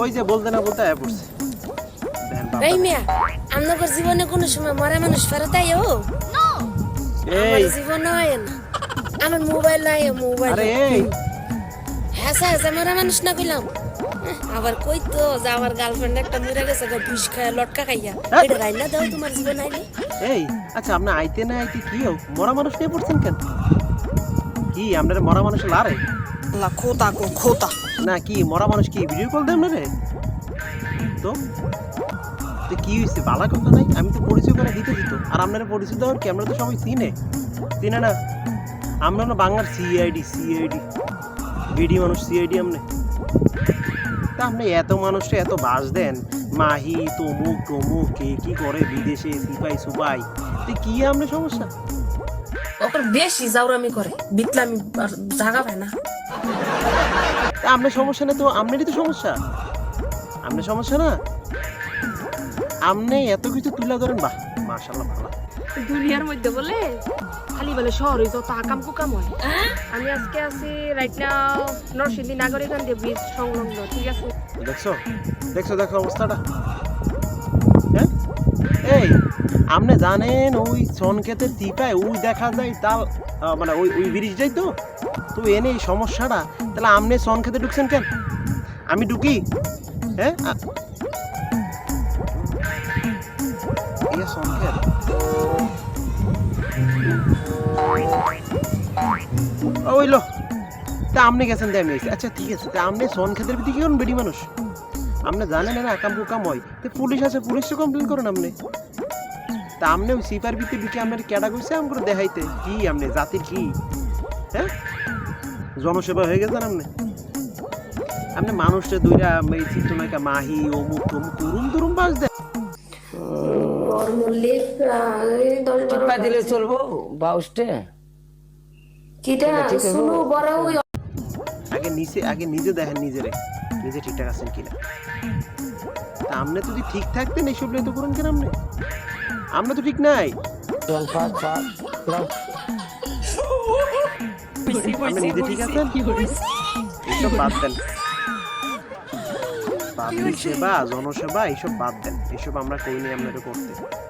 ওই যে বলতে না বলতে আয়া পড়ছে। এই মিয়া আপনার জীবনে কোনো সময় মরা মানুষ ফেরত আইও? এই আমার জীবন হয় না, আমার মোবাইল নাই, মোবাইল আরে এই হ্যাঁ স্যার মরা মানুষ না কইলাম। আবার কই তো যে আমার গার্লফ্রেন্ড একটা মরে গেছে বিষ খায় লটকা খাইয়া, এটা রাইনা দাও তোমার জীবন আইলে। এই আচ্ছা আপনি আইতে না আইতে কি হোক মরা মানুষ নিয়ে পড়ছেন কেন? কি আপনার মরা মানুষ লারে আল্লাহ খোতা গো খোতা। না কি মরা মানুষ কি ভিডিও কল দেন রে? তো তো কি হয়েছে বালা কথা নাই, আমি তো পরিচয় করে দিতে দিত। আর আপনার পরিচয় দেওয়ার কি আমরা তো সবাই চিনে না। আমরা না বাংলার সিআইডি বিডি মানুষ সিআইডি আমনে। তা আপনি এত মানুষটা এত বাস দেন, মাহি তমুক টমুক কে কি করে বিদেশে সিপাই সুপাই, তো কি আপনি সমস্যা? ওপর বেশি জাউরামি করে বিতলামি আর জায়গা পায় না। তা আপনার সমস্যা না তো আপনারই তো সমস্যা। আপনার সমস্যা না, আপনি এত কিছু তুলে ধরেন, বাহ মাশাআল্লাহ ভালো। দুনিয়ার মধ্যে বলে খালি বলে শহরে যত আকাম কুকাম হয়। আমি আজকে আছি রাইট নাও নরসিংদী নাগরিকান্দি ব্রিজ সংলগ্ন, ঠিক আছে? দেখছো অবস্থাটা। হ্যাঁ এই আপনি জানেন ওই সনক্ষেতের টিপায় ওই দেখা যায় তাল মানে ওই ব্রিজ যাই তো তো এনে এই সমস্যাটা। তাহলে আপনি সনক্ষেতে ঢুকছেন কেন? আমি ঢুকি? হ্যাঁ সনক্ষেত ওইলো তা আপনি গেছেন তাই আমি আচ্ছা ঠিক আছে। তা আপনি সনক্ষেতের ভিতরে কি করেন বেডি মানুষ? আপনি জানেন না আকাম কুকাম হয়, তো পুলিশ আছে পুলিশকে কমপ্লেন করেন আপনি। তা আপনি ওই সিপার ভিতরে ঢুকে আপনার ক্যাডা কইছে আমগুলো দেখাইতে কি আপনি জাতির কি? হ্যাঁ জনসেবা হয়ে গেছেন আপনি মানুষটা দুইটা এই চিত্রনায়িকা মাহি অমুক তমুক তুরুম বাস দেন। টিপা দিলে চলবো বাউসটে? আগে নিজে দেখেন নিজে ঠিকঠাক আছেন কিনা। তা আপনি যদি ঠিক থাকতেন এইসব নিয়ে তো করেন কেন? আপনি তো ঠিক নাই। আপনি নিজে ঠিক আছেন? এইসব বাদ দেন, পাবলিক সেবা জনসেবা এইসব বাদ দেন, এইসব আমরা করিনি আপনাকে করতে।